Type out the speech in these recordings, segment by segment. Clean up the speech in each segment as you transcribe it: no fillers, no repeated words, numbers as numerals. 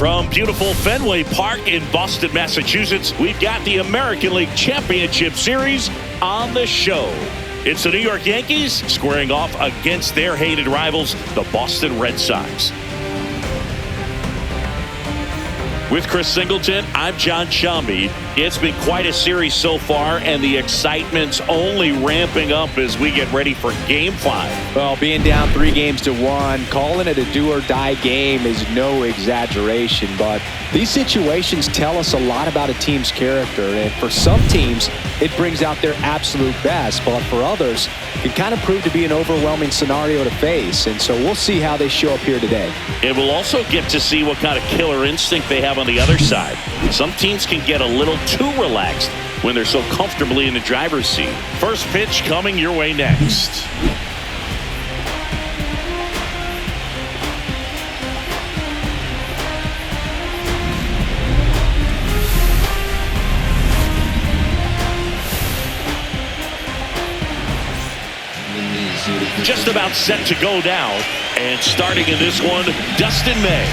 From beautiful Fenway Park in Boston, Massachusetts, we've got the American League Championship Series on the show. It's the New York Yankees squaring off against their hated rivals, the Boston Red Sox. With Chris Singleton, I'm John Shambi. It's been quite a series so far, and the excitement's only ramping up as we get ready for Game 5. Well, being down 3-1, calling it a do-or-die game is no exaggeration, but these situations tell us a lot about a team's character, and for some teams, it brings out their absolute best, but for others, it can kind of prove to be an overwhelming scenario to face, and so we'll see how they show up here today. And we'll also get to see what kind of killer instinct they have on the other side. Some teams can get a little too relaxed when they're so comfortably in the driver's seat. First pitch coming your way next. Just about set to go down, and starting in this one, Dustin May.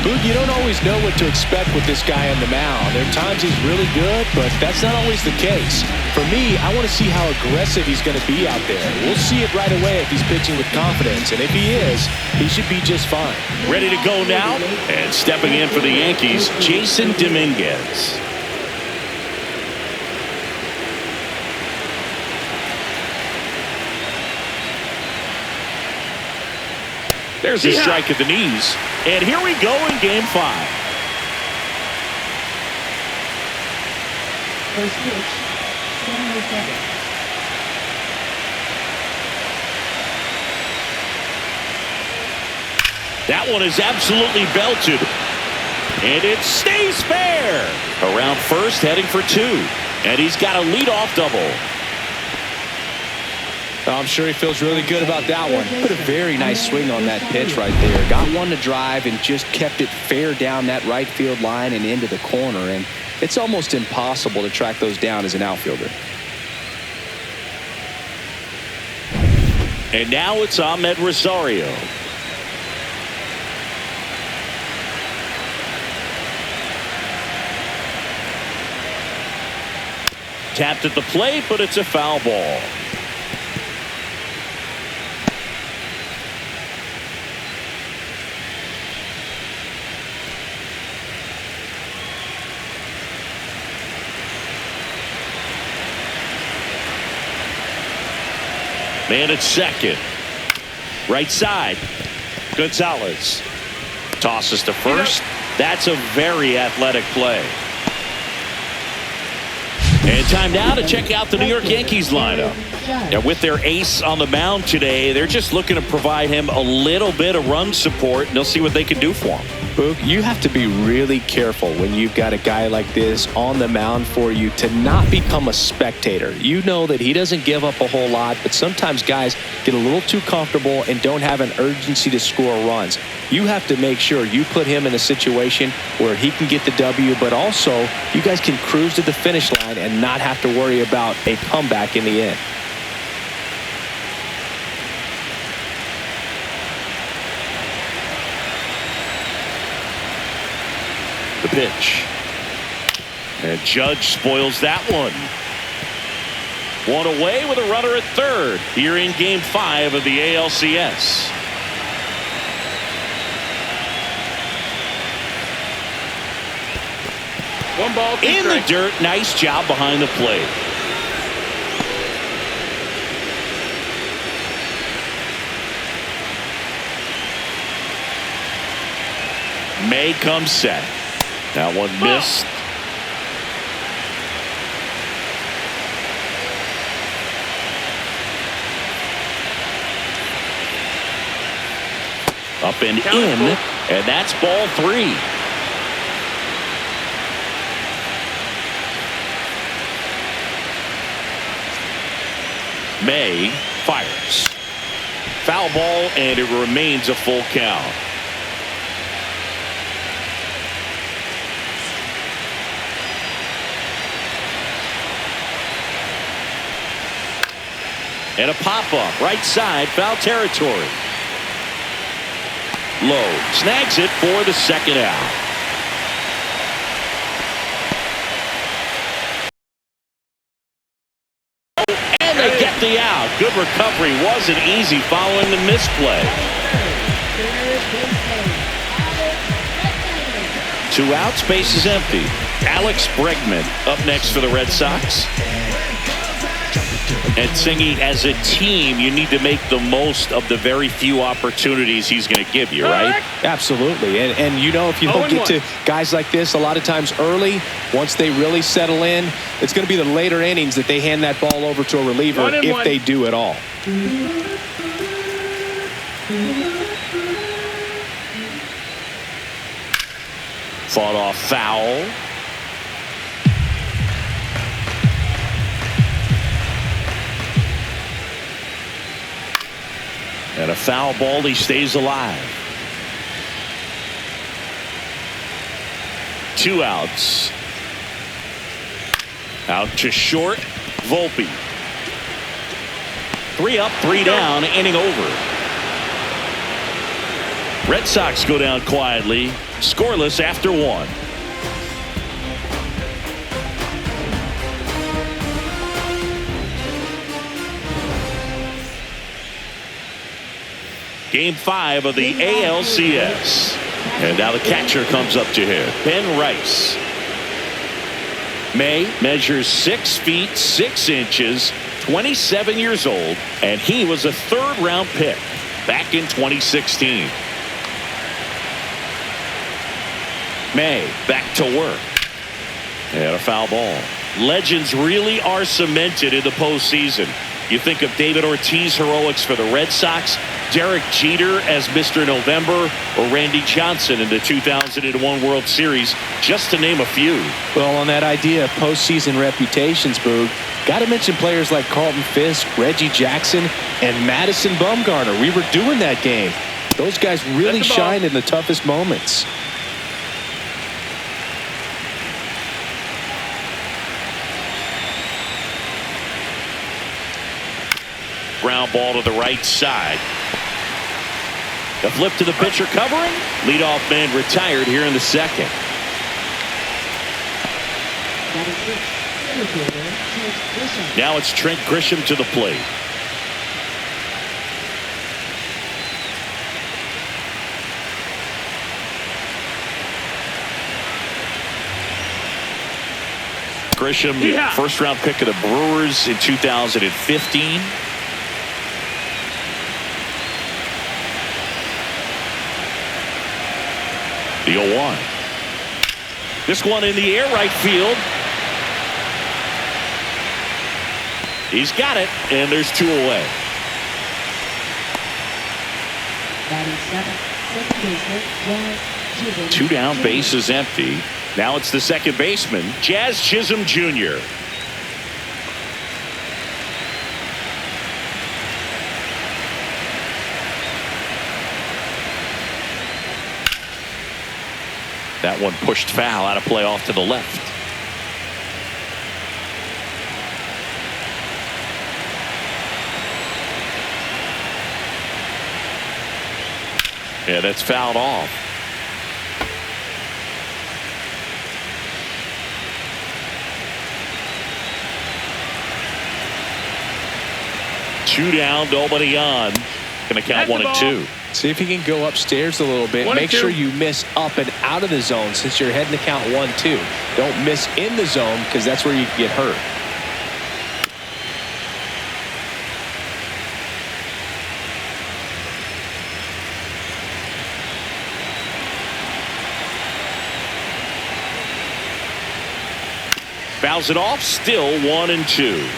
Boog, you don't always know what to expect with this guy on the mound. There are times he's really good, but that's not always the case. For me, I want to see how aggressive he's going to be out there. We'll see it right away if he's pitching with confidence, and if he is, he should be just fine. Ready to go now, and stepping in for the Yankees, Jason Dominguez. There's a strike at the knees. And here we go in Game 5. First pitch, 707. That one is absolutely belted. And it stays fair. Around first, heading for 2. And he's got a leadoff double. I'm sure he feels really good about that one. Put a very nice swing on that pitch right there. Got one to drive and just kept it fair down that right field line and into the corner. And it's almost impossible to track those down as an outfielder. And now it's Ahmed Rosario. Tapped at the plate, but it's a foul ball. Man at second. Right side. Gonzalez. Tosses to first. That's a very athletic play. And time now to check out the New York Yankees lineup. Now, with their ace on the mound today, they're just looking to provide him a little bit of run support, and they'll see what they can do for him. Boog, you have to be really careful when you've got a guy like this on the mound for you to not become a spectator. You know that he doesn't give up a whole lot, but sometimes guys get a little too comfortable and don't have an urgency to score runs. You have to make sure you put him in a situation where he can get the W, but also you guys can cruise to the finish line and not have to worry about a comeback in the end. The pitch. And Judge spoils that one. One away with a runner at third here in Game 5 of the ALCS. One ball, in the dirt. Nice job behind the plate. May comes set. That one missed. Up and in, and that's ball 3. May fires. Foul ball, and it remains a full count. And a pop-up, right side, foul territory. Lowe snags it for the second out. they get the out. Good recovery. Wasn't easy following the misplay. 2 outs, base is empty. Alex Bregman up next for the Red Sox. And Singy, as a team, you need to make the most of the very few opportunities he's going to give you, right? Absolutely. And you know, if you don't get to guys like this a lot of times early, once they really settle in, it's going to be the later innings that they hand that ball over to a reliever if they do at all. Fought off foul. And a foul ball, he stays alive. 2 outs. Out to short, Volpe. 3 up, 3 down, inning over. Red Sox go down quietly, scoreless after 1. Game 5 of the ALCS. And now the catcher comes up to him, Ben Rice. May measures 6 feet 6 inches, 27 years old, and he was a 3rd-round pick back in 2016. May back to work. And a foul ball. Legends really are cemented in the postseason. You think of David Ortiz heroics for the Red Sox, Derek Jeter as Mr. November, or Randy Johnson in the 2001 World Series, just to name a few. Well, on that idea of postseason reputations, Boog, got to mention players like Carlton Fisk, Reggie Jackson, and Madison Bumgarner. We were doing that game. Those guys really shine in the toughest moments. Ground ball to the right side. The flip to the pitcher covering. Leadoff man retired here in the 2nd. Now it's Trent Grisham to the plate. Grisham, 1st-round pick of the Brewers in 2015. The 0-1. This one in the air, right field. He's got it, and there's 2 away. 2 down, base is empty. Now it's the 2nd baseman, Jazz Chisholm Jr. That one pushed foul, out of play off to the left. Yeah, that's fouled off. Two down, nobody on. Gonna count 1 and 2. See if you can go upstairs a little bit. Make sure you miss up and out of the zone since you're heading to count 1-2. Don't miss in the zone because that's where you can get hurt. Fouls it off, still 1 and 2.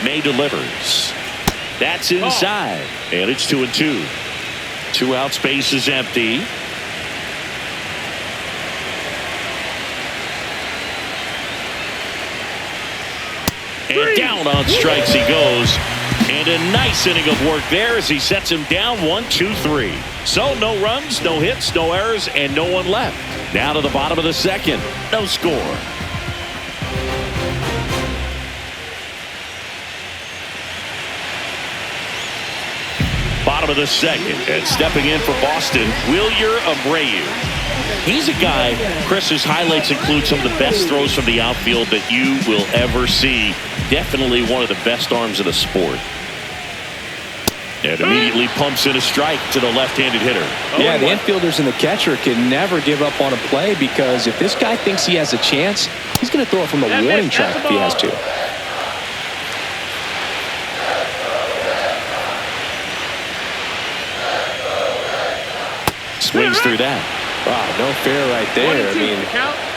May delivers. That's inside. And it's 2 and 2. 2 out, space is empty. And down on strikes he goes. And a nice inning of work there as he sets him down 1-2-3. So no runs, no hits, no errors, and no one left. Now to the bottom of the 2nd. No score. Bottom bottom of the second. And stepping in for Boston, Wilyer Abreu. He's a guy, Chris's highlights include some of the best throws from the outfield that you will ever see. Definitely one of the best arms of the sport. And immediately pumps in a strike to the left-handed hitter. Yeah, the infielders and the catcher can never give up on a play, because if this guy thinks he has a chance, he's going to throw it from the warning track if he has to. Swings through that. Wow, no fair right there. I mean,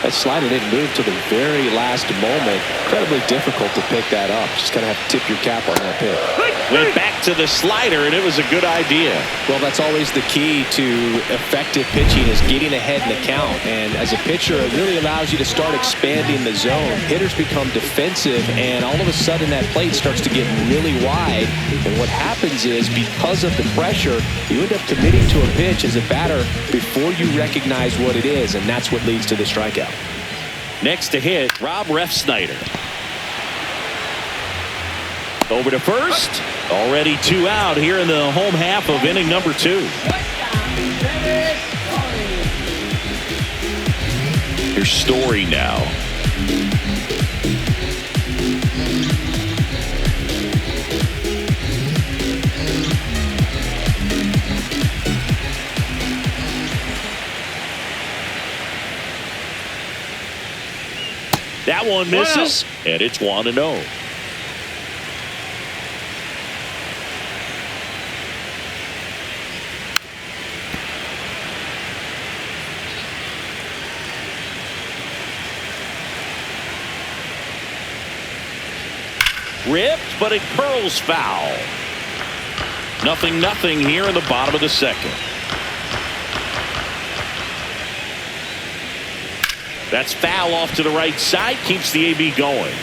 that slider didn't move to the very last moment. Incredibly difficult to pick that up. Just kind of have to tip your cap on that pick. Went back to the slider, and it was a good idea. Well, that's always the key to effective pitching, is getting ahead in the count. And as a pitcher, it really allows you to start expanding the zone. Hitters become defensive, and all of a sudden that plate starts to get really wide. And what happens is, because of the pressure, you end up committing to a pitch as a batter before you recognize what it is, and that's what leads to the strikeout. Next to hit, Rob Refsnyder. Over to first. Already 2 out here in the home half of inning number 2. Here's Story now. That one misses, and it's 1-0. Ripped, but it curls foul. 0-0 here in the bottom of the second. That's foul off to the right side, keeps the AB going.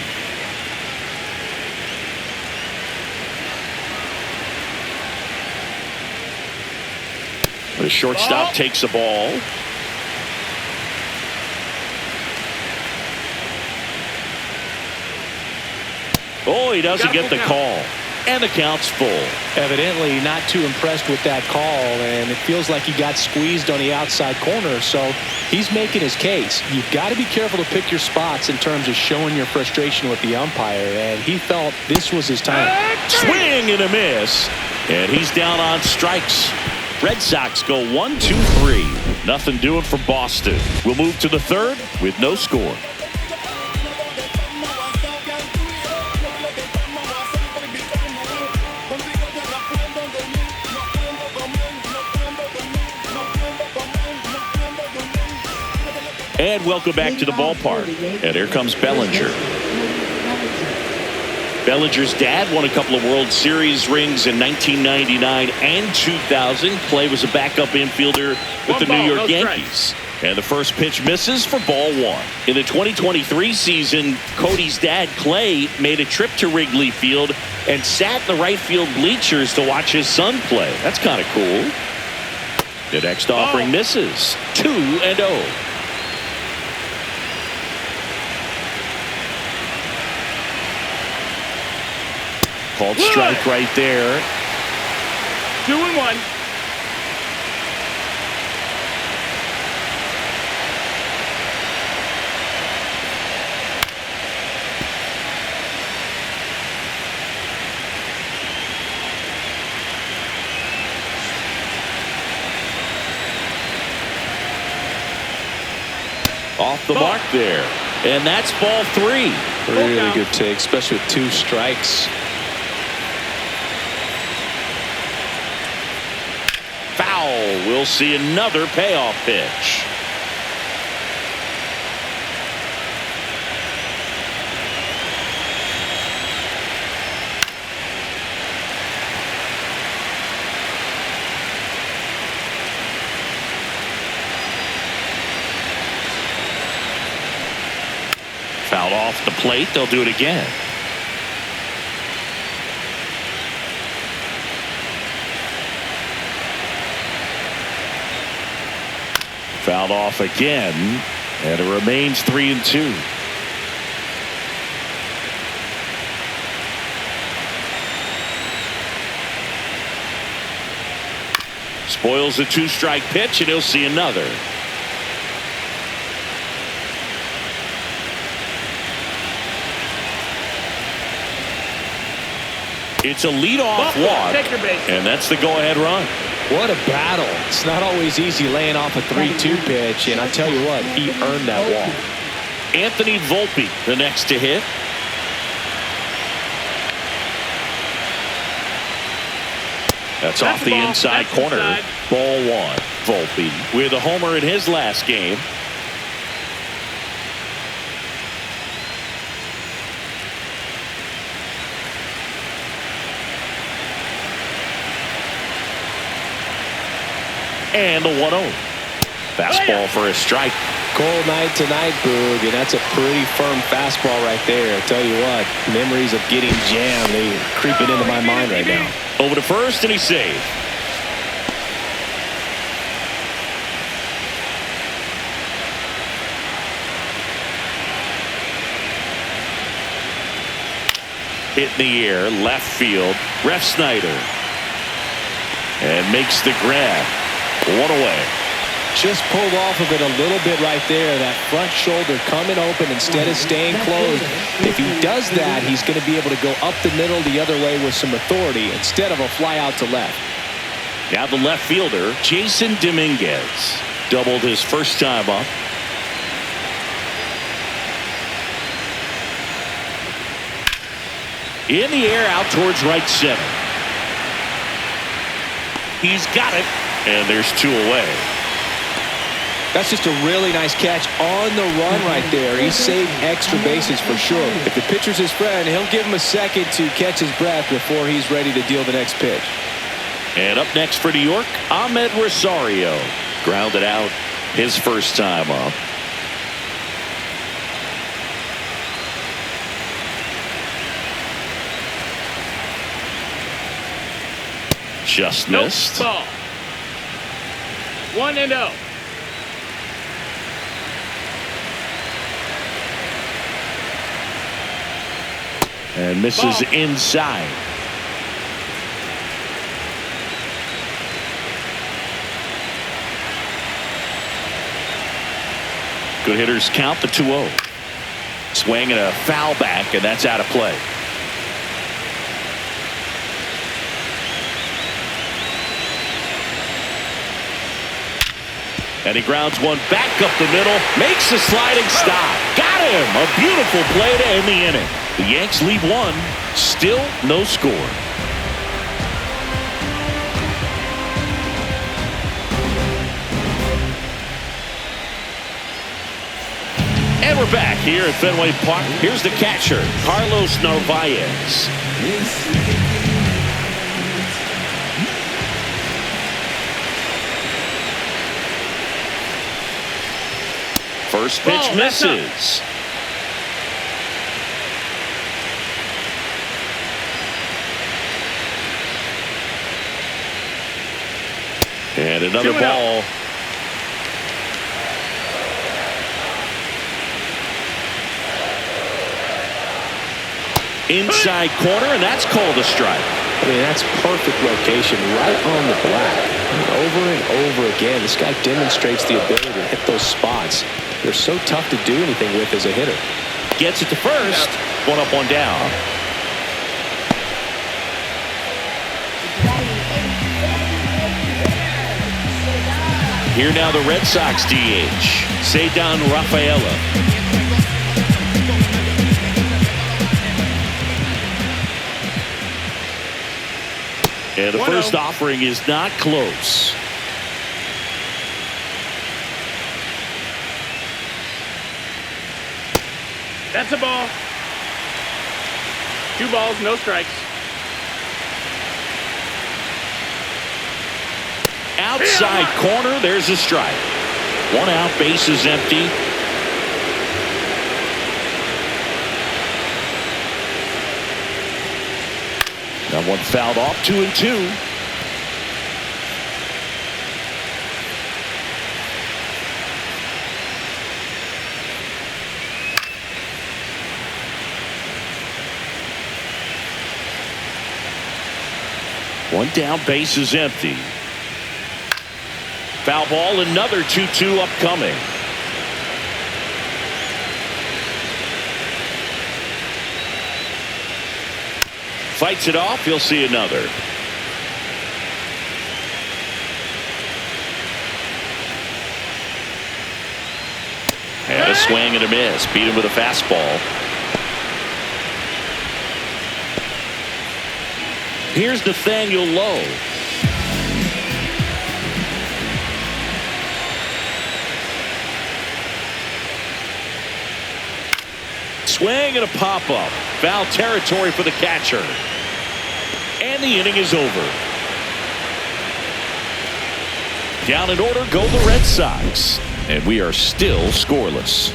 The shortstop takes the ball. Oh, he doesn't get the call. And the count's full. Evidently not too impressed with that call, and it feels like he got squeezed on the outside corner, so he's making his case. You've got to be careful to pick your spots in terms of showing your frustration with the umpire, and he felt this was his time. Swing and a miss, and he's down on strikes. Red Sox go 1-2-3. Nothing doing for Boston. We'll move to the third with no score. And welcome back to the ballpark. And here comes Bellinger. Bellinger's dad won a couple of World Series rings in 1999 and 2000. Clay was a backup infielder with the New York Yankees. And the first pitch misses for ball 1. In the 2023 season, Cody's dad, Clay, made a trip to Wrigley Field and sat in the right field bleachers to watch his son play. That's kind of cool. The next offering misses. 2-0. Called strike right there. 2-1. Off the mark there. And that's ball 3. Really good take, especially with 2 strikes. Foul. We'll see another payoff pitch. Fouled off the plate. They'll do it again. Fouled off again, and it remains 3-2. Spoils the two-strike pitch, and he'll see another. It's a leadoff walk, and that's the go-ahead run. What a battle. It's not always easy laying off a 3-2 pitch, and I tell you what, he earned that walk. Anthony Volpe, the next to hit. That's off the inside corner. Ball one. Volpe with a homer in his last game. And the 1-0. Fastball for a strike. Cold night tonight, Boog, and that's a pretty firm fastball right there. I tell you what, memories of getting jammed, they are creeping into my mind right now. Over to first, and he's saved. Hit in the air, left field. Ref Snyder. And makes the grab. One away. Just pulled off of it a little bit right there. That front shoulder coming open instead of staying closed. If he does that, he's going to be able to go up the middle the other way with some authority instead of a fly out to left. Now the left fielder, Jason Dominguez, doubled his first time up. In the air out towards right center. He's got it, and there's two away. That's just a really nice catch on the run right there. He saved extra bases for sure. If the pitcher's his friend, he'll give him a second to catch his breath before he's ready to deal the next pitch. And up next for New York, Ahmed Rosario. Grounded out his first time up. Just missed. Ball. 1-0. And misses inside. Good hitters count the 2-0. Swing and a foul back, and that's out of play. And he grounds one back up the middle, makes a sliding stop. Got him! A beautiful play to end the inning. The Yanks lead one, still no score. And we're back here at Fenway Park. Here's the catcher, Carlos Narvaez. First pitch misses. And another ball. Inside corner, and that's called a strike. I mean, that's perfect location right on the black. Over and over again, this guy demonstrates the ability to hit those spots. They're so tough to do anything with as a hitter. Gets it to first. One up, one down. Here now the Red Sox DH, Ceddanne Rafaela. And the first offering is not close. That's a ball. 2 balls, no strikes. Outside corner, there's a strike. 1 out, base is empty. That one fouled off, 2-2. One down, base is empty. Foul ball, another 2-2 upcoming. Fights it off. He'll see another. And a swing and a miss. Beat him with a fastball. Here's Nathaniel Lowe. Swing and a pop-up. Foul territory for the catcher. And the inning is over. Down in order go the Red Sox. And we are still scoreless.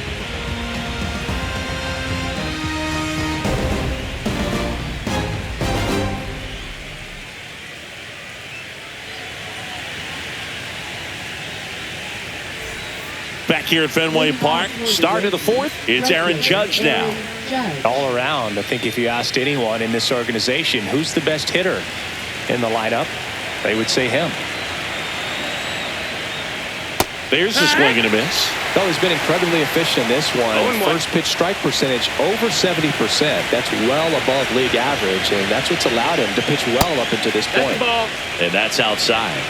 Back here at Fenway Park, start of the fourth. It's Aaron Judge now. All around, I think if you asked anyone in this organization who's the best hitter in the lineup, they would say him. There's a swing and a miss. Oh, he's been incredibly efficient in this one. First pitch strike percentage over 70%. That's well above league average, and that's what's allowed him to pitch well up until this point. And that's outside.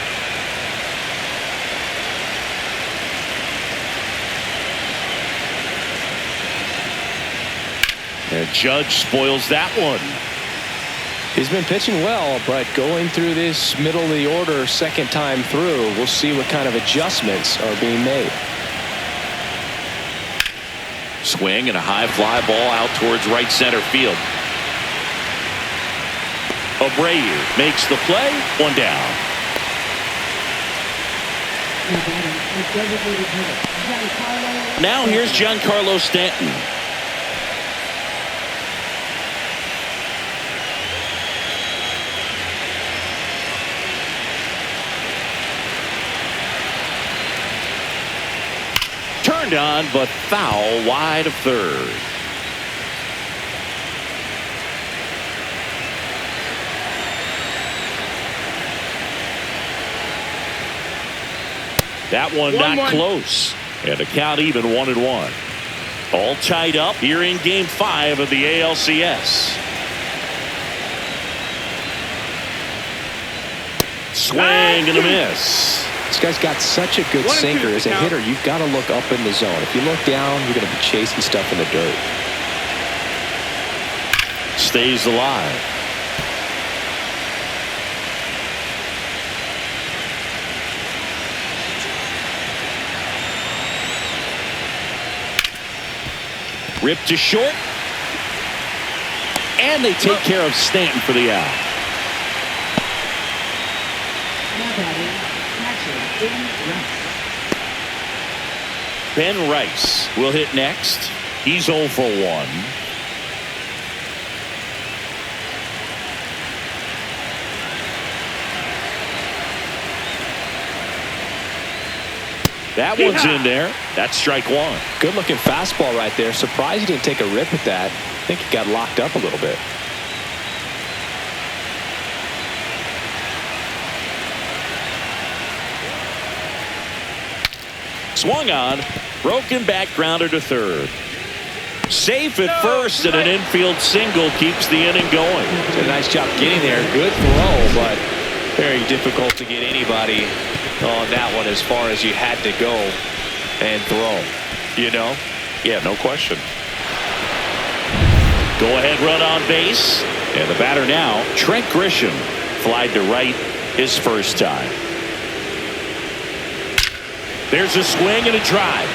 And Judge spoils that one. He's been pitching well, but going through this middle of the order second time through, we'll see what kind of adjustments are being made. Swing and a high fly ball out towards right center field. Abreu makes the play. One down. Now here's Giancarlo Stanton. Turned on, but foul wide of third. That one not close. And the count even 1-1. All tied up here in Game 5 of the ALCS. Swing and a miss. This guy's got such a good sinker. As a hitter, you've got to look up in the zone. If you look down, you're going to be chasing stuff in the dirt. Stays alive. Ripped to short. And they take care of Stanton for the out. Ben Rice will hit next. He's 0 for 1. That one's in there. That's strike one. Good looking fastball right there. Surprised he didn't take a rip at that. I think he got locked up a little bit. Swung on, broken back grounder to third. Safe at first, and an infield single keeps the inning going. Did a nice job getting there. Good throw, but very difficult to get anybody on that one as far as you had to go and throw. You know? Yeah, no question. Go ahead run on base. And the batter now, Trent Grisham, flied to right his first time. There's a swing and a drive.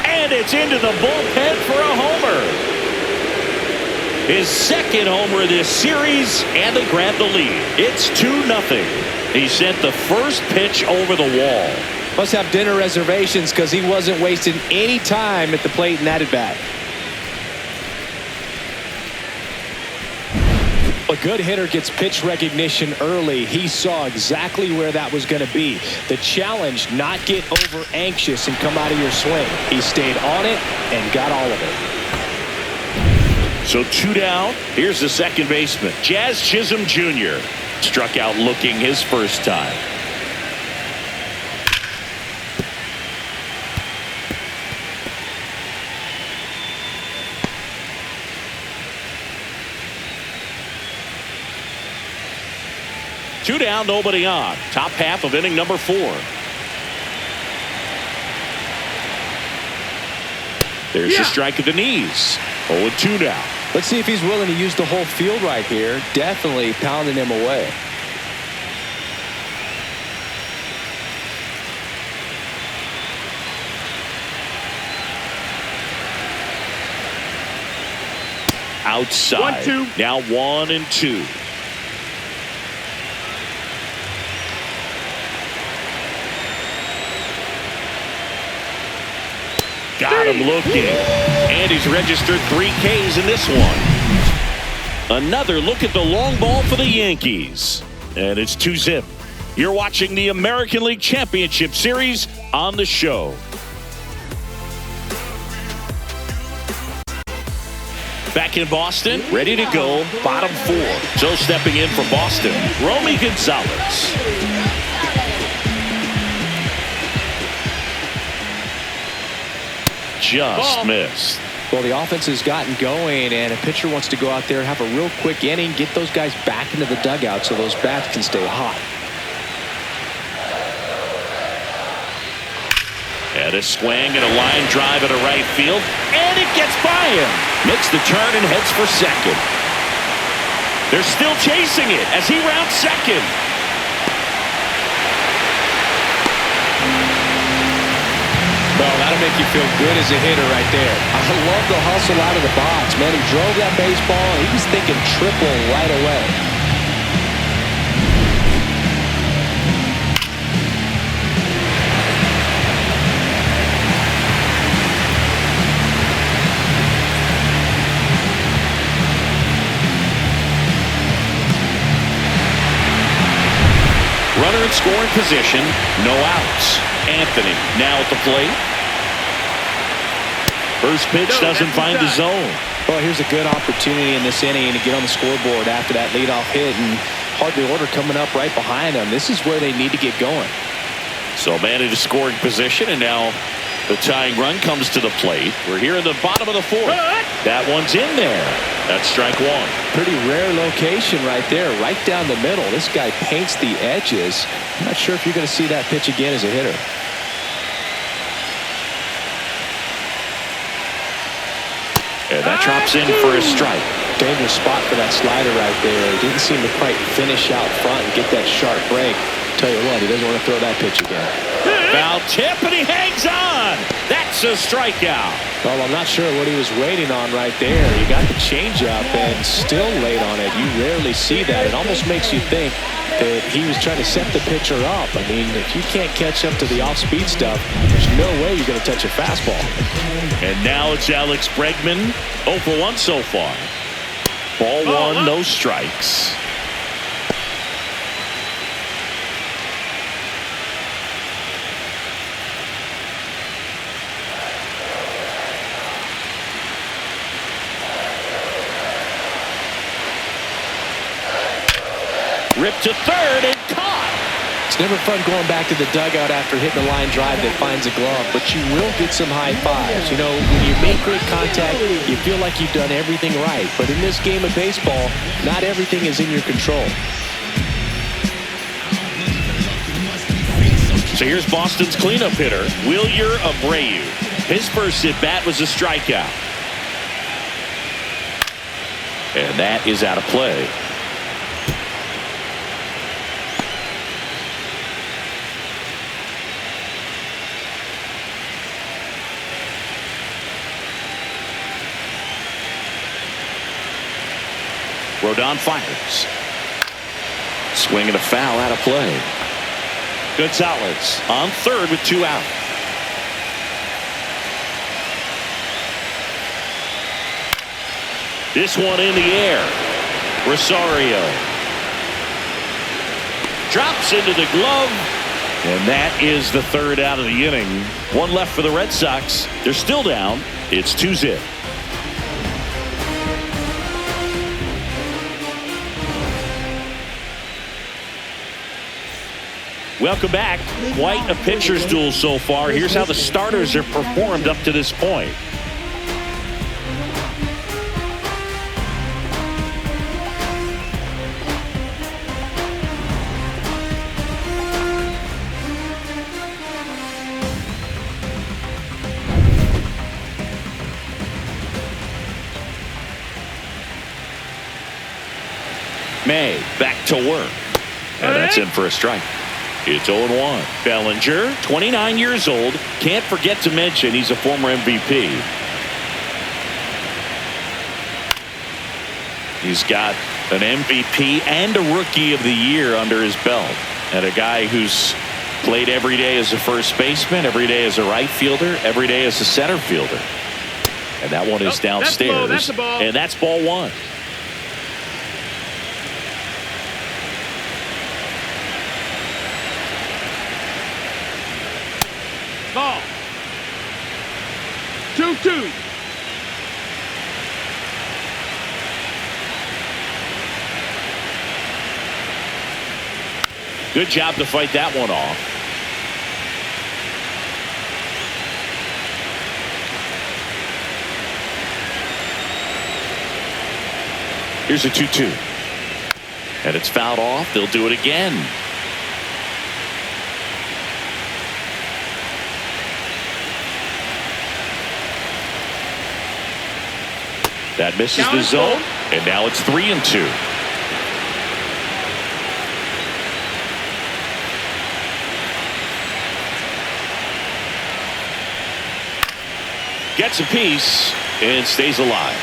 And it's into the bullpen for a homer. His second homer of this series, and they grab the lead. It's 2-0. He sent the first pitch over the wall. Must have dinner reservations because he wasn't wasting any time at the plate in that at bat. A good hitter gets pitch recognition early. He saw exactly where that was going to be. The challenge, not get over anxious and come out of your swing. He stayed on it and got all of it. So 2 down. Here's the second baseman, Jazz Chisholm Jr. Struck out looking his first time. 2 down, nobody on. Top half of inning number 4. There's a strike at the knees. 0-2 now. Let's see if he's willing to use the whole field right here. Definitely pounding him away. Outside. 1-2. Now 1-2. Got him looking. And he's registered 3 Ks in this one. Another look at the long ball for the Yankees. And it's 2-zip. You're watching the American League Championship Series on the show. Back in Boston, ready to go, bottom 4. So stepping in for Boston, Romy Gonzalez. Just missed. Well, the offense has gotten going, and a pitcher wants to go out there, have a real quick inning, get those guys back into the dugout so those bats can stay hot. And a swing and a line drive at a right field, and it gets by him. Makes the turn and heads for second. They're still chasing it as he rounds second. Well, that'll make you feel good as a hitter right there. I love the hustle out of the box, man. He drove that baseball. He was thinking triple right away. Runner in scoring position, no outs. Anthony now at the plate. First pitch doesn't find the zone. Well, here's a good opportunity in this inning to get on the scoreboard after that leadoff hit, and hardly order coming up right behind them. This is where they need to get going. So man in a scoring position, and now the tying run comes to the plate. We're here in the bottom of the 4th. That one's in there. That's strike 1. Pretty rare location right there, right down the middle. This guy paints the edges. I'm not sure if you're going to see that pitch again as a hitter. And that drops in for a strike. Dangerous spot for that slider right there. He didn't seem to quite finish out front and get that sharp break. Tell you what, he doesn't want to throw that pitch again. Foul tip, and he hangs on. That's a strikeout. Well, I'm not sure what he was waiting on right there. He got the changeup and still laid on it. You rarely see that. It almost makes you think that he was trying to set the pitcher up. I mean, if you can't catch up to the off-speed stuff, there's no way you're going to touch a fastball. And now it's Alex Bregman, 0 for 1 so far. Ball 1, no strikes. Ripped to third and caught. It's never fun going back to the dugout after hitting a line drive that finds a glove, but you will get some high fives. You know, when you make great contact, you feel like you've done everything right. But in this game of baseball, not everything is in your control. So here's Boston's cleanup hitter, Wilyer Abreu. His first at-bat was a strikeout. And that is out of play. Rodon fires. Swing and a foul, out of play. Gonzalez on third with 2 out. This one in the air. Rosario drops into the glove, and that is the 3rd out of the inning. 1 left for the Red Sox. They're still down. It's 2-zip. Welcome back. Quite a pitcher's duel so far. Here's how the starters have performed up to this point. May back to work. And that's in for a strike. It's 0-1. Bellinger, 29 years old. Can't forget to mention he's a former MVP. He's got an MVP and a Rookie of the Year under his belt. And a guy who's played every day as a first baseman, every day as a right fielder, every day as a center fielder. And that one is downstairs. That's a ball. And that's ball one. Ball. 2-2. Good job to fight that one off. Here's a 2-2. And it's fouled off. They'll do it again. That misses the zone. And now it's 3-2. Gets a piece and stays alive.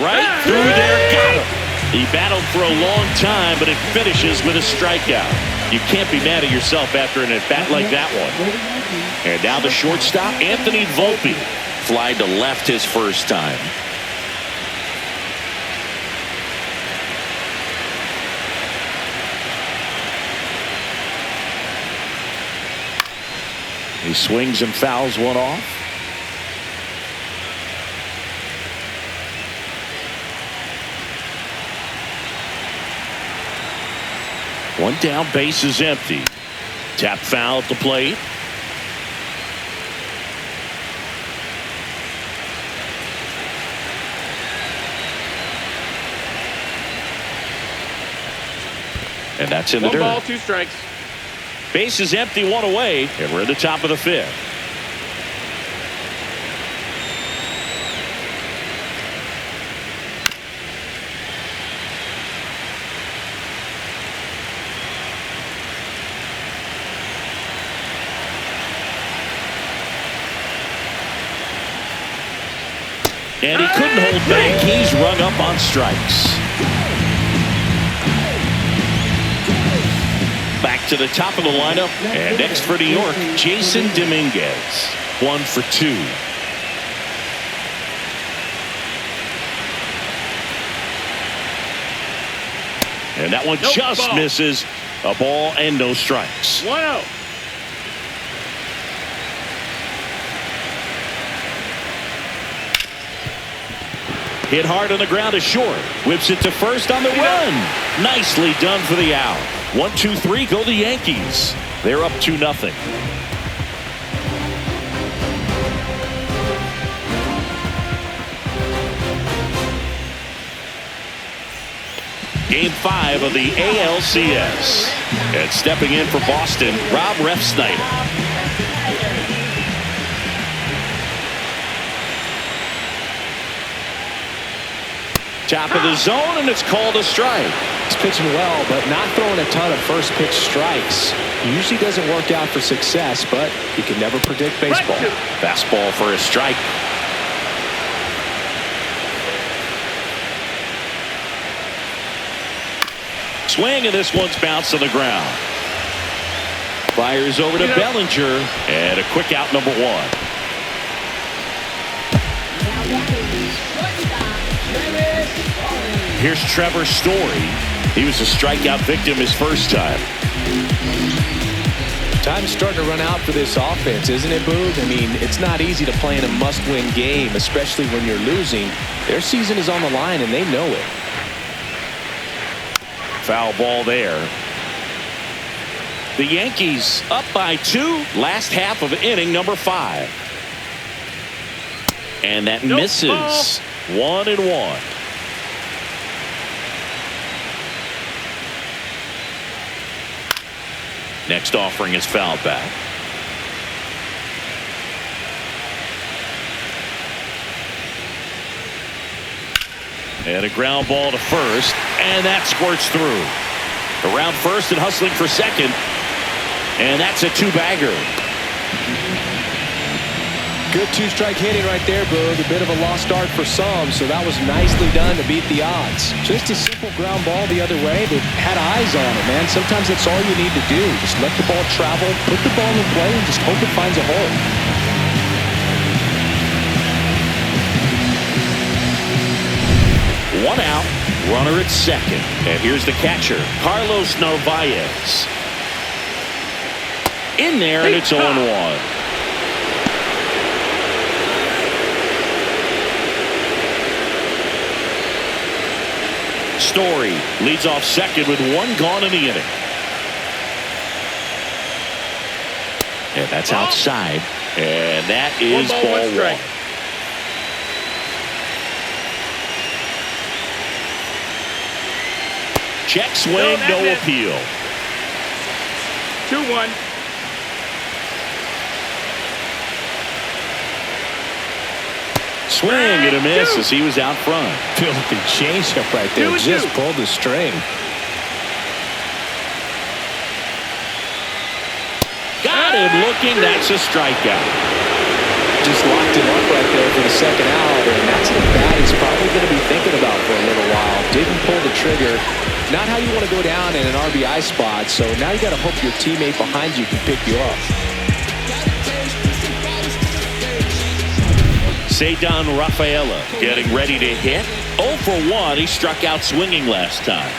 Right through there, got him. He battled for a long time, but it finishes with a strikeout. You can't be mad at yourself after an at-bat like that one. And now the shortstop, Anthony Volpe. Fly to left his first time. He swings and fouls one off. One down, base is empty. Tap foul at the plate. And that's in the dirt. 1 ball, 2 strikes. Base is empty, 1 away, and we're at the top of the 5th. And he couldn't hold back. He's rung up on strikes. Back to the top of the lineup. And next for New York, Jason Dominguez. 1 for 2. And that one just misses. A ball and no strikes. 1-0. Hit hard on the ground is short. Whips it to first on the run. Nicely done for the out. 1, 2, 3 go the Yankees. They're up 2-0. Game 5 of the ALCS. And stepping in for Boston, Rob Refsnyder. Top of the zone, and it's called a strike. He's pitching well, but not throwing a ton of first pitch strikes. Usually doesn't work out for success, but you can never predict baseball. Fastball for a strike. Swing, and this one's bounced on the ground. Fires over to Bellinger, and a quick out, number 1. Here's Trevor Story. He was a strikeout victim his first time. Time's starting to run out for this offense, isn't it, Boog? I mean, it's not easy to play in a must-win game, especially when you're losing. Their season is on the line, and they know it. Foul ball there. The Yankees up by 2. Last half of inning number 5. And that misses. 1-1. Next offering is fouled back. And a ground ball to first, and that squirts through. Around first and hustling for second, and that's a two-bagger. Good two-strike hitting right there, Boog. A bit of a lost start for some, so that was nicely done to beat the odds. Just a simple ground ball the other way that had eyes on it, man. Sometimes that's all you need to do. Just let the ball travel, put the ball in play, and just hope it finds a hole. One out, runner at second. And here's the catcher, Carlos Narvaez. In there, and it's 0-1. Story leads off second with one gone in the inning. And that's outside. And that is ball one. Check swing, no appeal. 2-1. Swing and a miss as he was out front. Filthy changeup right there. Just pulled the string. Got him looking. That's a strikeout. Just locked him up right there for the second out, and that's the bat he's probably going to be thinking about for a little while. Didn't pull the trigger. Not how you want to go down in an RBI spot, so now you got to hope your teammate behind you can pick you up. Ceddanne Rafaela getting ready to hit. 0 for 1. He struck out swinging last time.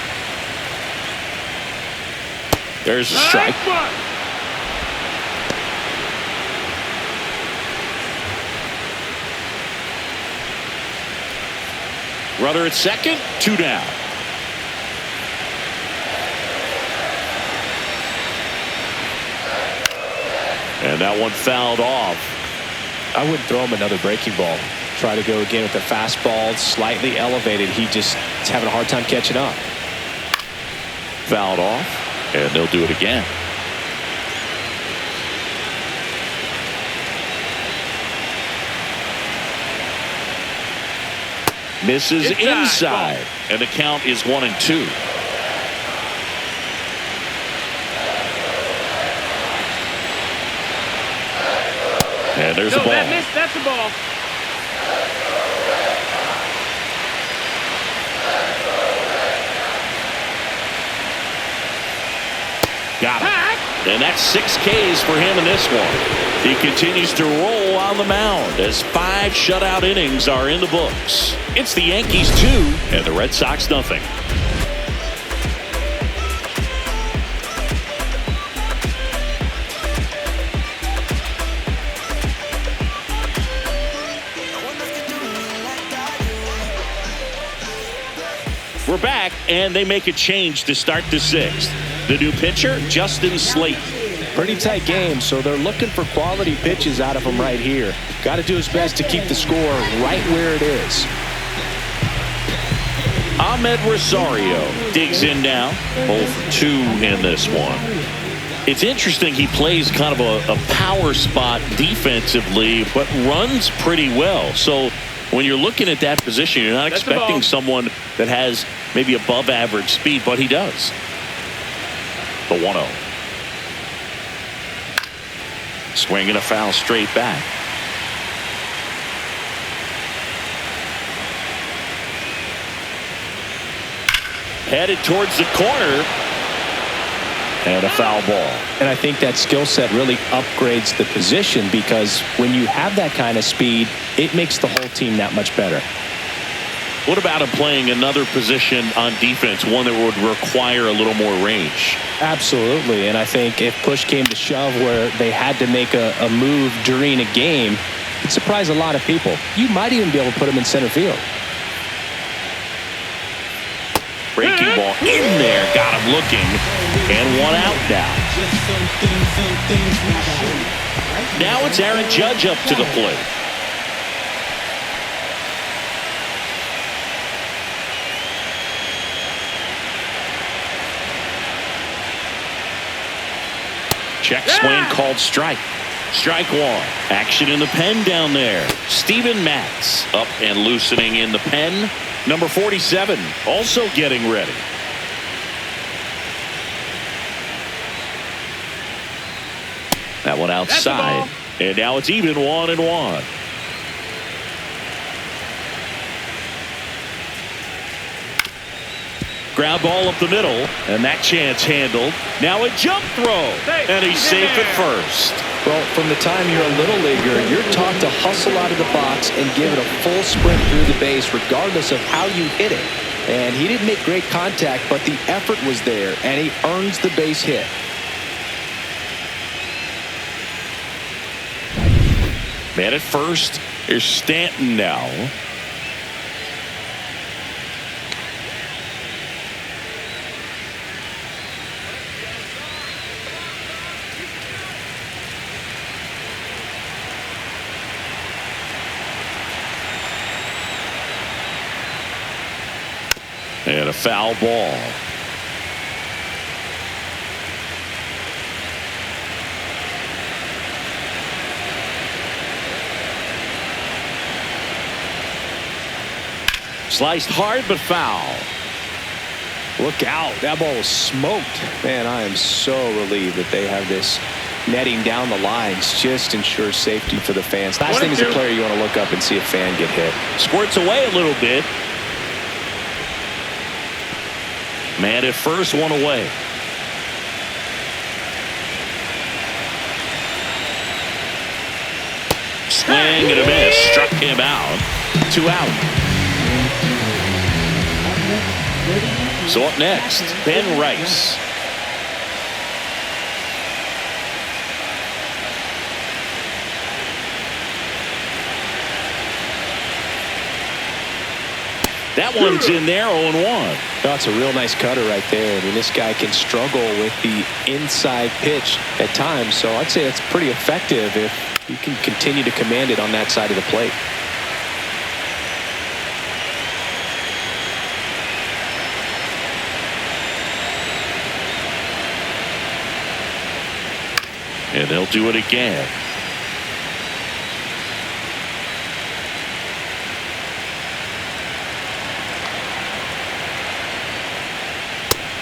There's a strike. Runner at second, 2 down. And that one fouled off. I wouldn't throw him another breaking ball. Try to go again with the fastball, slightly elevated. He just is having a hard time catching up. Fouled off, and they'll do it again. Misses inside, and the count is 1-2. And there's a ball. That's a ball. Got it. And that's 6 Ks for him in this one. He continues to roll on the mound as 5 shutout innings are in the books. It's the Yankees 2 and the Red Sox nothing. We're back, and they make a change to start the 6th. The new pitcher, Justin Slayton. Pretty tight game, so they're looking for quality pitches out of him right here. Got to do his best to keep the score right where it is. Ahmed Rosario digs in now. 0 for 2 in this one. It's interesting, he plays kind of a power spot defensively, but runs pretty well. So when you're looking at that position, you're not expecting someone that has maybe above average speed, but he does. The 1-0. Swing and a foul straight back. Headed towards the corner. And a foul ball. And I think that skill set really upgrades the position, because when you have that kind of speed, it makes the whole team that much better. What about him playing another position on defense, one that would require a little more range? Absolutely. And I think if push came to shove where they had to make a move during a game, it'd surprise a lot of people. You might even be able to put him in center field. Breaking ball in there, got him looking, and 1 out now. Now it's Aaron Judge up to the plate. Check swing called strike. Strike 1. Action in the pen down there. Steven Matz up and loosening in the pen. Number 47 also getting ready. That one outside. And now it's even 1-1. Ground ball up the middle, and that chance handled. Now a jump throw, and he's safe at first. Well, from the time you're a little leaguer, you're taught to hustle out of the box and give it a full sprint through the base regardless of how you hit it. And he didn't make great contact, but the effort was there, and he earns the base hit. Man at first, here's Stanton now. And a foul ball. Sliced hard, but foul. Look out. That ball was smoked. Man, I am so relieved that they have this netting down the lines. Just ensures safety for the fans. Last thing as a player, you want to look up and see a fan get hit. Squirts away a little bit. Man at first, one away. Swing and a miss. Struck him out. 2 out. So up next, Ben Rice. That one's in there, 0-1. That's a real nice cutter right there. I mean, this guy can struggle with the inside pitch at times, so I'd say that's pretty effective if you can continue to command it on that side of the plate. And they'll do it again.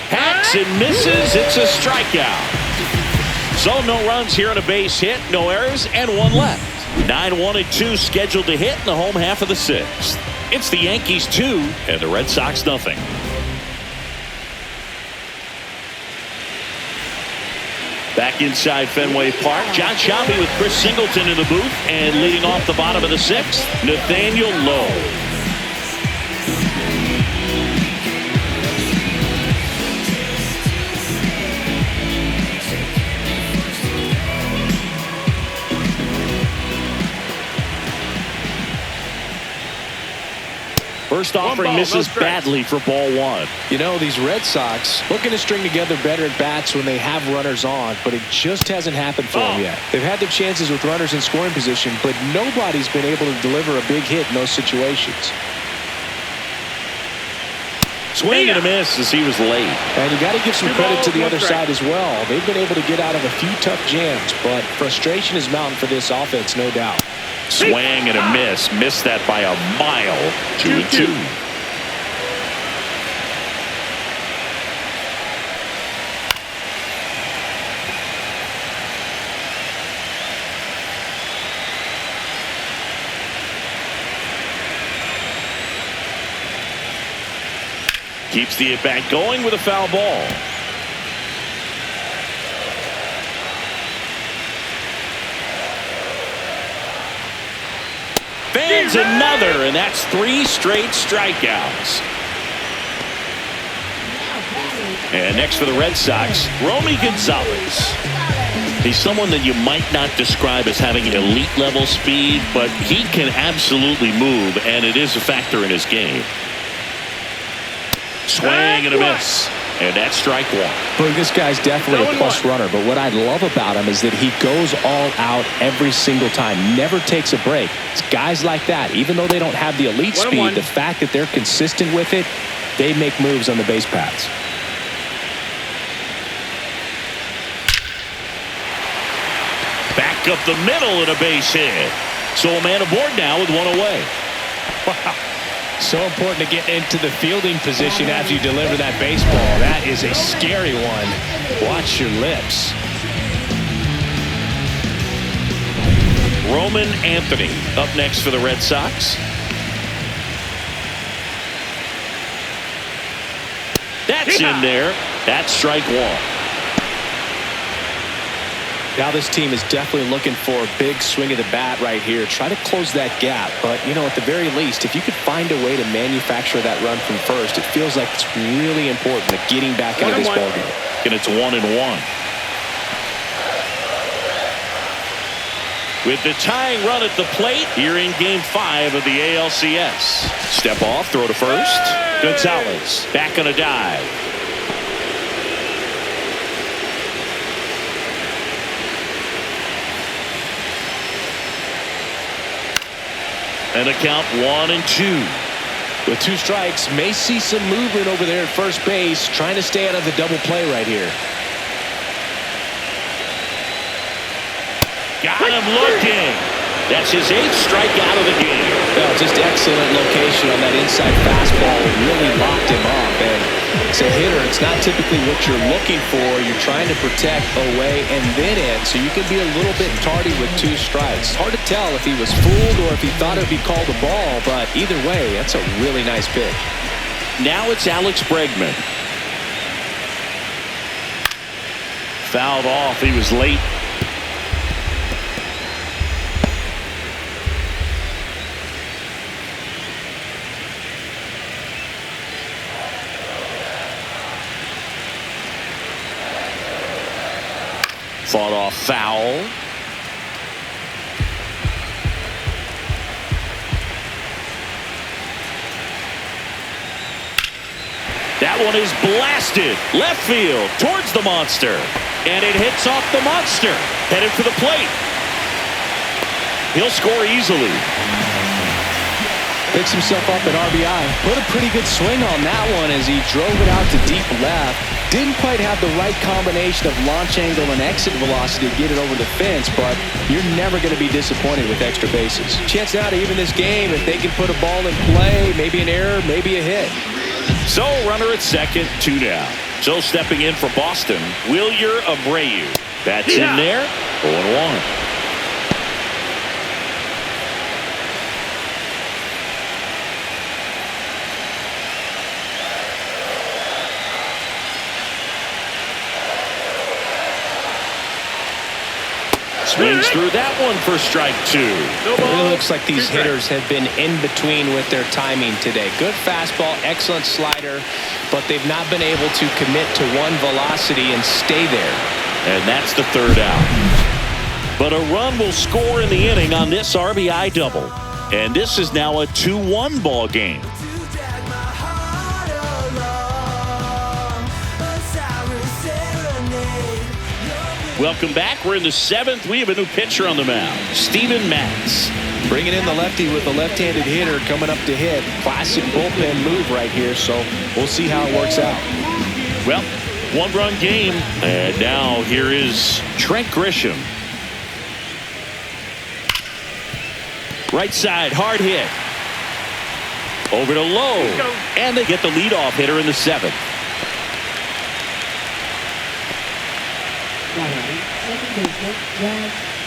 Hacks and misses. It's a strikeout. So no runs here on a base hit, no errors, and 1 left. 9-1-2 scheduled to hit in the home half of the 6th. It's the Yankees 2 and the Red Sox nothing. Back inside Fenway Park, John Sciambi with Chris Singleton in the booth, and leading off the bottom of the 6th, Nathaniel Lowe. First offering misses badly for ball 1. You know, these Red Sox looking to string together better at bats when they have runners on, but it just hasn't happened for them yet. They've had their chances with runners in scoring position, but nobody's been able to deliver a big hit in those situations. Swing and a miss as he was late. And you got to give some credit to the other side as well. They've been able to get out of a few tough jams, but frustration is mounting for this offense, no doubt. Swing and a miss. Missed that by a mile. 2-2. Keeps the at-bat going with a foul ball. Fans another, and that's 3 straight strikeouts. And next for the Red Sox, Romy Gonzalez. He's someone that you might not describe as having elite level speed, but he can absolutely move, and it is a factor in his game. Swing and a miss. And that's strike 1. Look, this guy's definitely a plus runner, but what I love about him is that he goes all out every single time, never takes a break. It's guys like that, even though they don't have the elite speed, the fact that they're consistent with it, they make moves on the base paths. Back up the middle and a base hit. So a man aboard now with 1 away. So important to get into the fielding position as you deliver that baseball. That is a scary one. Watch your lips. Roman Anthony up next for the Red Sox. That's in there. That's strike one. Now this team is definitely looking for a big swing of the bat right here. Try to close that gap. But, you know, at the very least, if you could find a way to manufacture that run from first, it feels like it's really important to getting back into this ballgame. And it's 1-1. With the tying run at the plate here in Game 5 of the ALCS. Step off, throw to first. Gonzalez back on a dive. And a count 1-2. With 2 strikes, may see some movement over there at first base, trying to stay out of the double play right here. Got him looking. That's his 8th strikeout of the game. Well, just excellent location on that inside fastball. Really locked him up. And as a hitter, it's not typically what you're looking for. You're trying to protect away and then in, so you can be a little bit tardy with 2 strikes. Hard to tell if he was fooled or if he thought it would be called a ball, but either way, that's a really nice pitch. Now it's Alex Bregman. Fouled off. He was late. Fought off foul. That one is blasted left field towards the monster, and it hits off the monster, headed for the plate. He'll score easily. Picks himself up at RBI. Put a pretty good swing on that one as he drove it out to deep left. Didn't quite have the right combination of launch angle and exit velocity to get it over the fence, but you're never going to be disappointed with extra bases. Chance now to even this game if they can put a ball in play, maybe an error, maybe a hit. So runner at second, 2 down. So stepping in for Boston, Wilyer Abreu. That's in there, 0-1. Swings through that one for strike 2. It looks like these hitters have been in between with their timing today. Good fastball, excellent slider, but they've not been able to commit to one velocity and stay there. And that's the 3rd out. But a run will score in the inning on this RBI double. And this is now a 2-1 ball game. Welcome back. We're in the 7th. We have a new pitcher on the mound, Steven Matz. Bringing in the lefty with a left-handed hitter coming up to hit. Classic bullpen move right here, so we'll see how it works out. Well, 1-run game. And now here is Trent Grisham. Right side, hard hit. Over to Lowe. And they get the leadoff hitter in the 7th.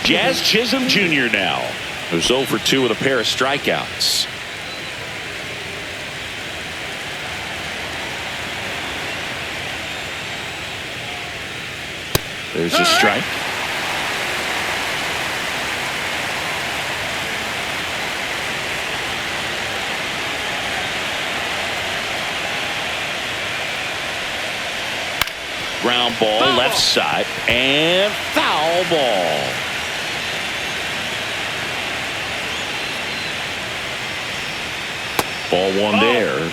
Jazz Chisholm Jr. now, who's 0 for 2 with a pair of strikeouts. There's a strike. Ground ball, left side, and foul ball. Ball 1 there.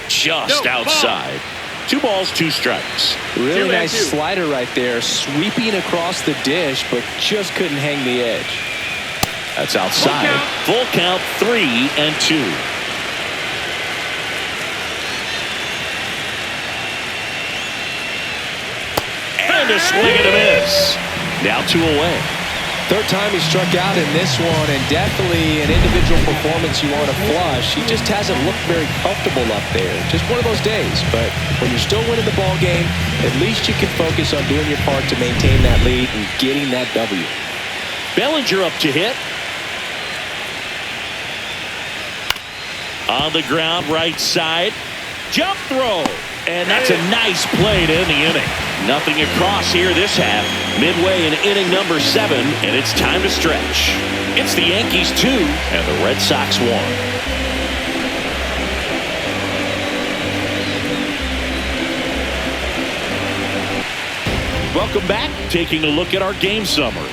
Just outside. 2 balls, 2 strikes. Really nice slider right there, sweeping across the dish, but just couldn't hang the edge. That's outside. Full count, 3-2. And a swing and a miss. Now 2 away. Third time he struck out in this one, and definitely an individual performance you want to flush. He just hasn't looked very comfortable up there. Just one of those days. But when you're still winning the ball game, at least you can focus on doing your part to maintain that lead and getting that W. Bellinger up to hit. On the ground, right side. Jump throw. And that's a nice play to end the inning. Nothing across here this half. Midway in inning number 7, and it's time to stretch. It's the Yankees 2 and the Red Sox 1. Welcome back. Taking a look at our game summary.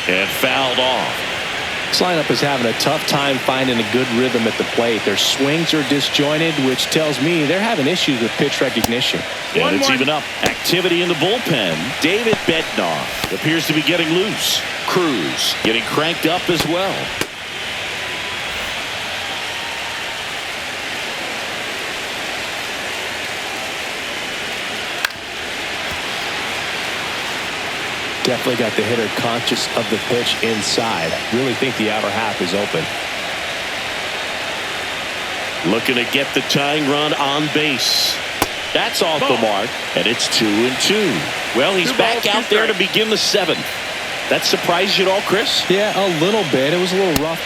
And fouled off. This lineup is having a tough time finding a good rhythm at the plate. Their swings are disjointed, which tells me they're having issues with pitch recognition. And it's even up. Activity in the bullpen. David Bednar appears to be getting loose. Cruz getting cranked up as well. Definitely got the hitter conscious of the pitch inside. Really think the outer half is open. Looking to get the tying run on base. That's off the mark, and it's 2-2. Well, he's back out there to begin the 7th. That surprised you at all, Chris? Yeah, a little bit. It was a little rough.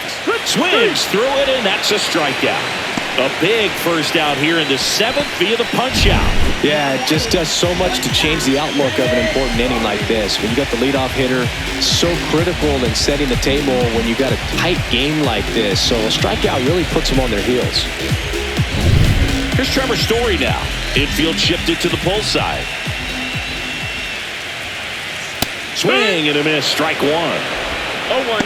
Swings through it, and that's a strikeout. A big first out here in the 7th via the punch out. Yeah, it just does so much to change the outlook of an important inning like this. When you got the leadoff hitter, so critical in setting the table when you got a tight game like this. So a strikeout really puts them on their heels. Here's Trevor Story now. Infield shifted to the pull side. Swing and a miss. Strike 1. 0-1.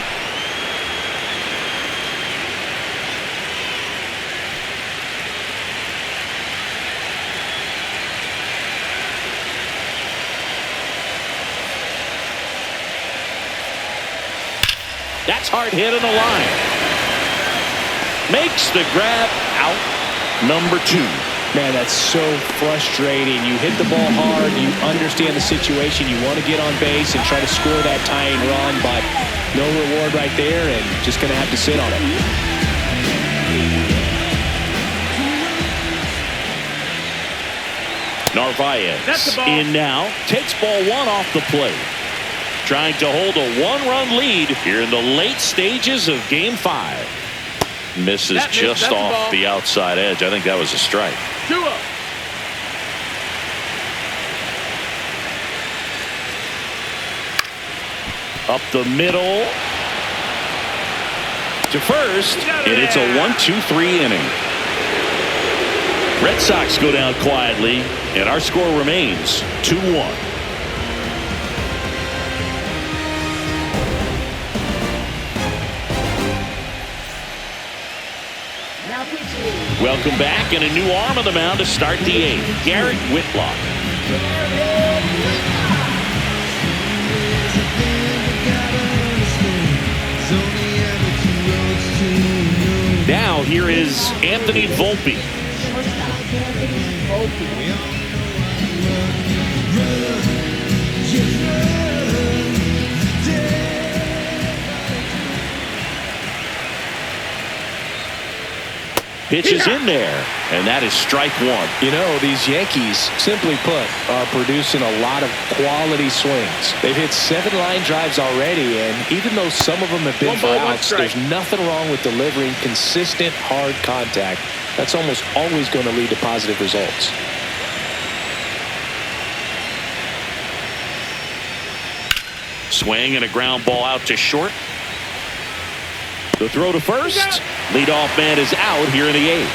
That's hard hit on the line. Makes the grab out. Number 2. Man, that's so frustrating. You hit the ball hard. You understand the situation. You want to get on base and try to score that tying run, but no reward right there, and just going to have to sit on it. Narvaez in now. Takes ball 1 off the plate. Trying to hold a 1-run lead here in the late stages of Game 5. Misses just off the outside edge. I think that was a strike. 2-0. Up the middle to first, and it's a 1-2-3 inning. Red Sox go down quietly, and our score remains 2-1. Welcome back, and a new arm on the mound to start the 8th. Garrett Whitlock. Now here is Anthony Volpe. Pitches in there, and that is strike 1. You know, these Yankees, simply put, are producing a lot of quality swings. They've hit 7 line drives already, and even though some of them have been for outs, there's nothing wrong with delivering consistent, hard contact. That's almost always going to lead to positive results. Swing and a ground ball out to short. The throw to first. Leadoff man is out here in the 8th.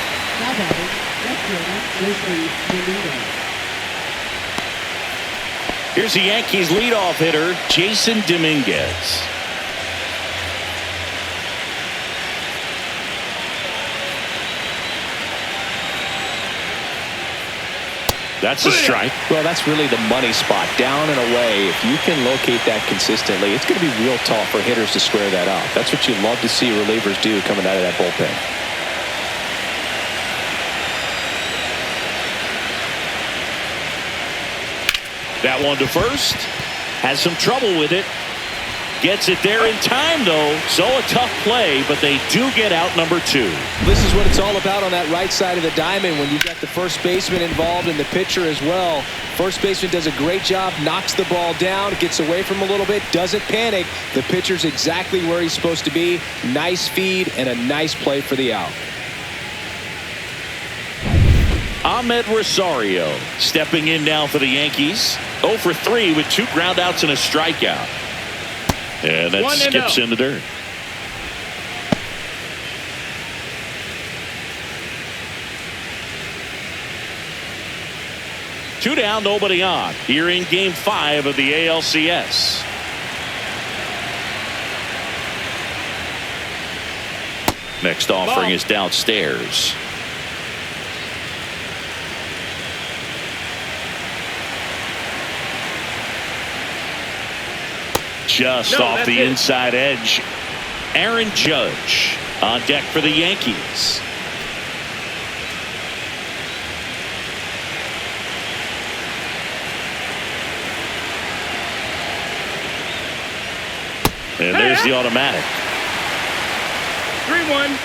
Here's the Yankees leadoff hitter, Jason Dominguez. That's a strike. Well, that's really the money spot. Down and away. If you can locate that consistently, it's going to be real tough for hitters to square that up. That's what you love to see relievers do coming out of that bullpen. That one to first. Has some trouble with it. Gets it there in time, though. So a tough play, but they do get out number 2. This is what it's all about on that right side of the diamond when you've got the first baseman involved and the pitcher as well. First baseman does a great job, knocks the ball down, gets away from a little bit, doesn't panic. The pitcher's exactly where he's supposed to be. Nice feed and a nice play for the out. Ahmed Rosario stepping in now for the Yankees. 0 for 3 with 2 groundouts and a strikeout. And that skips in the dirt. Two down, nobody on. Here in Game 5 of the ALCS. Next offering is downstairs. Just off the inside edge. Aaron Judge on deck for the Yankees. And there's the automatic. 3-1.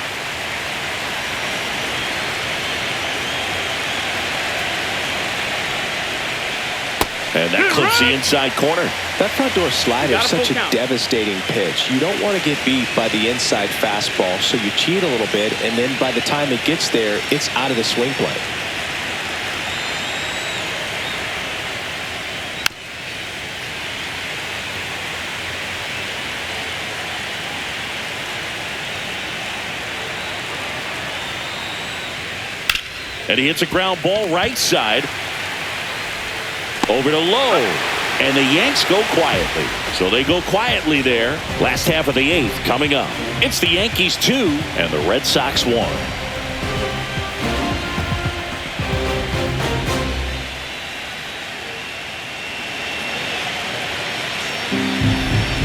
And that clips the inside corner. That front door slider is such a devastating pitch. You don't want to get beat by the inside fastball, so you cheat a little bit, and then by the time it gets there, it's out of the swing play. And he hits a ground ball right side. Over to Lowe. And the Yanks go quietly. So they go quietly there. Last half of the 8th coming up. It's the Yankees 2 and the Red Sox 1.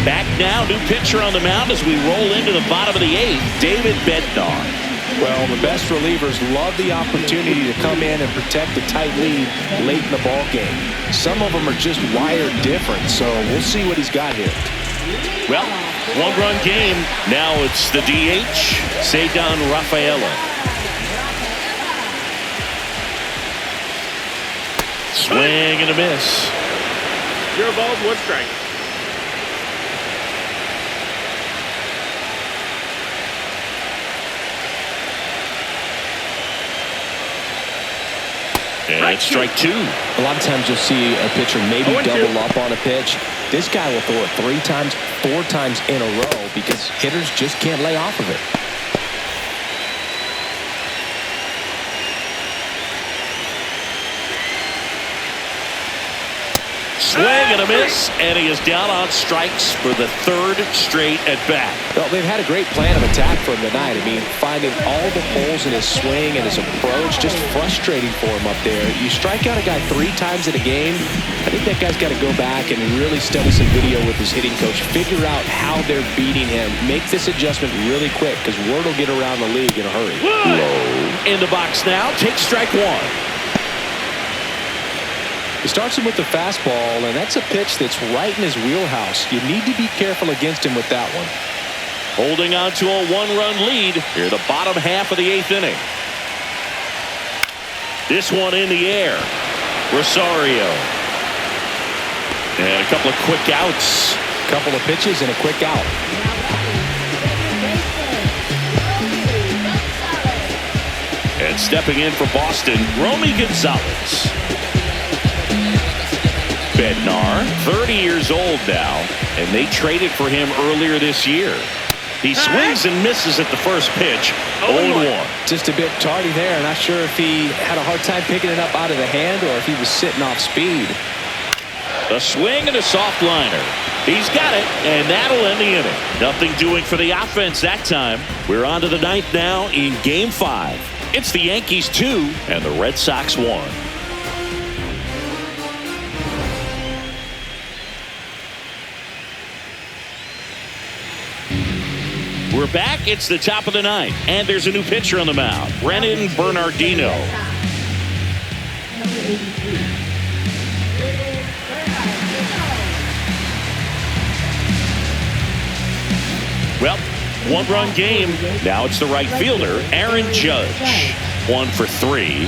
Back now, new pitcher on the mound as we roll into the bottom of the 8th. David Bednar. Well, the best relievers love the opportunity to come in and protect a tight lead late in the ball game. Some of them are just wired different, so we'll see what he's got here. Well, one-run game. Now it's the DH, Ceddanne Rafaela. Swing and a miss. 0 balls, 1 strike. And it's strike 2. A lot of times you'll see a pitcher maybe double up on a pitch. This guy will throw it 3 times, 4 times in a row because hitters just can't lay off of it. Swing and a miss, and he is down on strikes for the 3rd straight at bat. Well, they've had a great plan of attack for him tonight. I mean, finding all the holes in his swing and his approach, just frustrating for him up there. You strike out a guy 3 times in a game, I think that guy's got to go back and really study some video with his hitting coach, figure out how they're beating him, make this adjustment really quick because word will get around the league in a hurry. Low in the box now, takes strike 1. He starts him with the fastball, and that's a pitch that's right in his wheelhouse. You need to be careful against him with that one. Holding on to a 1-run lead here, the bottom half of the 8th inning. This one in the air. Rosario. And a couple of quick outs. A couple of pitches and a quick out. And stepping in for Boston, Romy Gonzalez. Bednar, 30 years old now, and they traded for him earlier this year. He swings and misses at the first pitch. 0-1. Just a bit tardy there. Not sure if he had a hard time picking it up out of the hand or if he was sitting off speed. A swing and a soft liner. He's got it, and that'll end the inning. Nothing doing for the offense that time. We're on to the 9th now in Game 5. It's the Yankees 2 and the Red Sox 1. We're back. It's the top of the ninth, and there's a new pitcher on the mound, Brennan Bernardino. Well, one-run game. Now it's the right fielder, Aaron Judge. 1 for 3.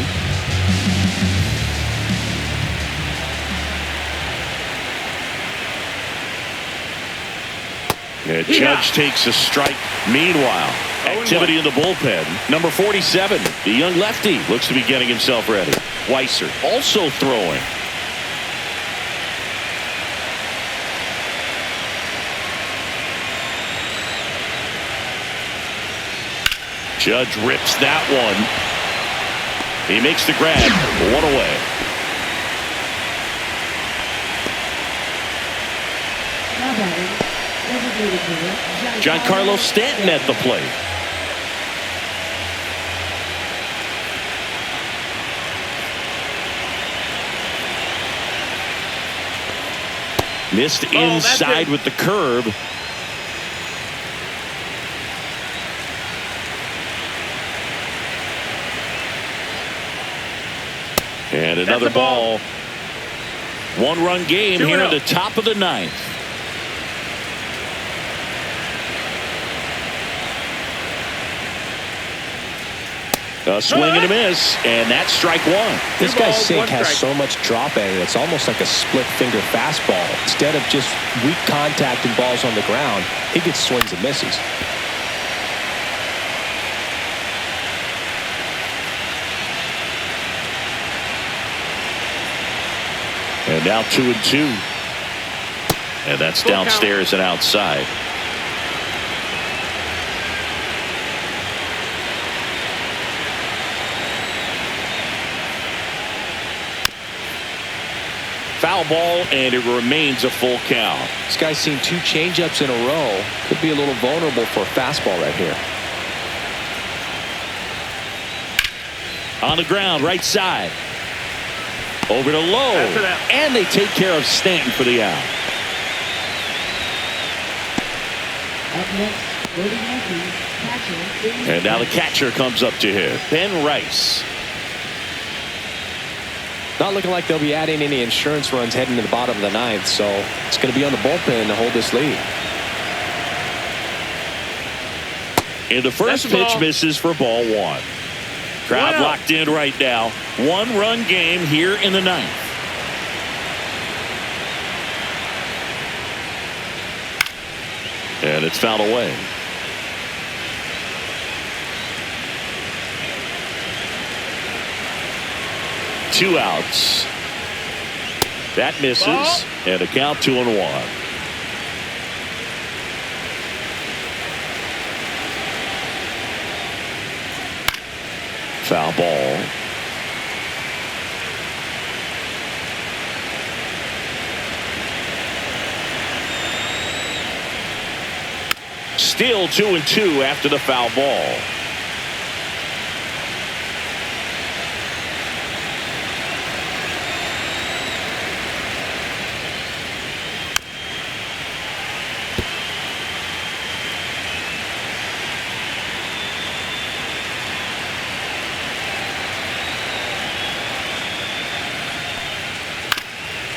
Judge takes a strike. Meanwhile, activity in the bullpen. Number 47, the young lefty, looks to be getting himself ready. Weiser also throwing. Judge rips that one. He makes the grab. 1 away. Giancarlo Stanton at the plate. Missed inside with the curve. And another ball. 1-run game here at the top of the ninth. A swing and a miss, and that's strike 1. This guy's sink has so much drop in it. It's almost like a split finger fastball. Instead of just weak contact and balls on the ground, he gets swings and misses. And now 2-2. And that's downstairs and outside. Foul ball, and it remains a full count. This guy's seen 2 changeups in a row. Could be a little vulnerable for a fastball right here. On the ground, right side. Over to Lowe. And they take care of Stanton for the out. And now the catcher comes up to hit. Ben Rice. Not looking like they'll be adding any insurance runs heading to the bottom of the ninth, so it's going to be on the bullpen to hold this lead. And the first pitch misses for ball 1. Crowd locked in right now. 1-run game here in the ninth. And it's fouled away. Two outs. That misses. And a count 2-1. Foul ball. Still 2-2 after the foul ball.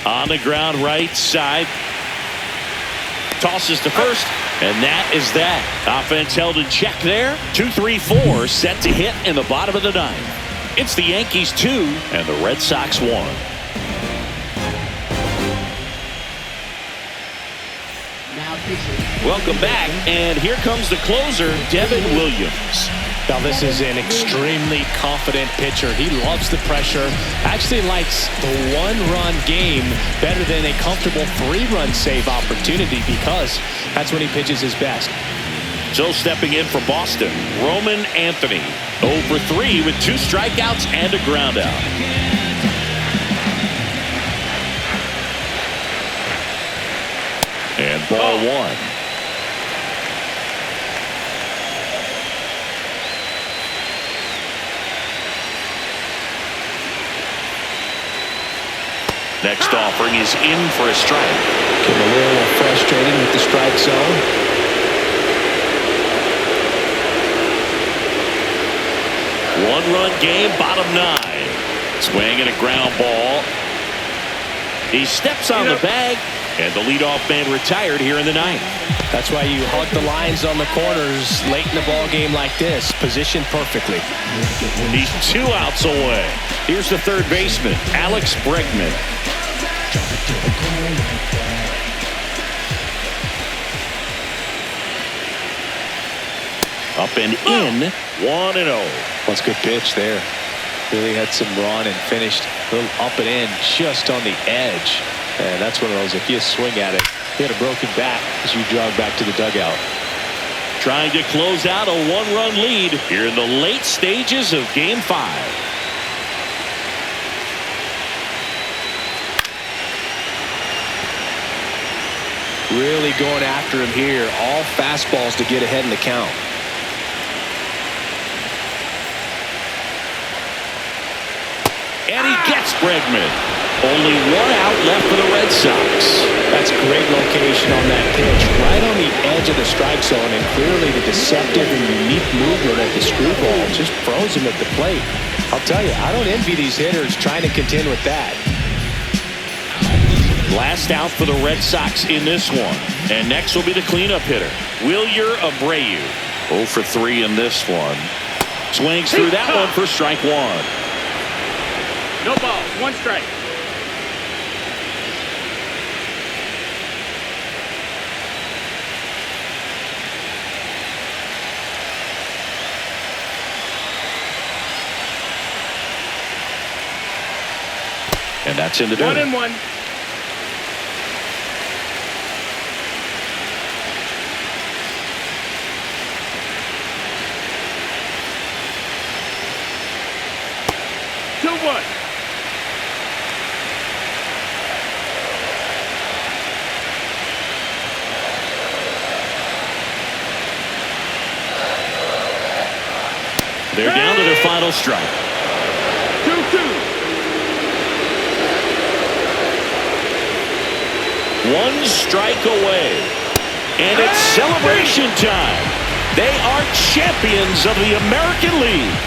On the ground, right side. Tosses to first, and that is that. Offense held in check there. 2-3-4 set to hit in the bottom of the ninth. It's the Yankees 2 and the Red Sox 1. Welcome back, and here comes the closer, Devin Williams. Now this is an extremely confident pitcher. He loves the pressure. Actually likes the 1-run game better than a comfortable 3-run save opportunity because that's when he pitches his best. So stepping in for Boston, Roman Anthony. 0 for 3 with 2 strikeouts and a ground out. And ball 1. Next offering is in for a strike. Getting a little frustrated with the strike zone. One-run game, bottom 9. Swing and a ground ball. He steps on the bag, and the leadoff man retired here in the 9th. That's why you hug the lines on the corners late in the ball game like this. Positioned perfectly. He's 2 outs away. Here's the third baseman, Alex Bregman. Up and in, 1-0. That's a good pitch there. Really had some run and finished a little up and in just on the edge. And that's one of those, if you swing at it, you had a broken back as you jog back to the dugout. Trying to close out a 1-run lead here in the late stages of Game 5. Really going after him here. All fastballs to get ahead in the count. And he gets Bregman. Only 1 out left for the Red Sox. That's great location on that pitch. Right on the edge of the strike zone, and clearly the deceptive and unique movement of the screwball just froze him at the plate. I'll tell you, I don't envy these hitters trying to contend with that. Last out for the Red Sox in this one. And next will be the cleanup hitter, Wilyer Abreu. 0 for 3 in this one. Swings through that one for strike 1. No balls, 1 strike. And that's in the dirt. 1-1. They're down to their final strike. 2-2. 1 strike away. And it's celebration time. They are champions of the American League.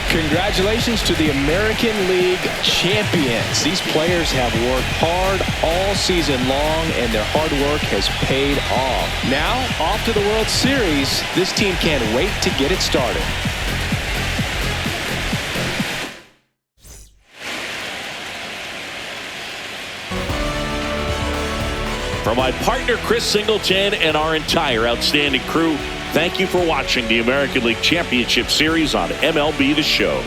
Congratulations to the American League champions. These players have worked hard all season long, and their hard work has paid off. Now, off to the World Series. This team can't wait to get it started. From my partner Chris Singleton and our entire outstanding crew, thank you for watching the American League Championship Series on MLB The Show.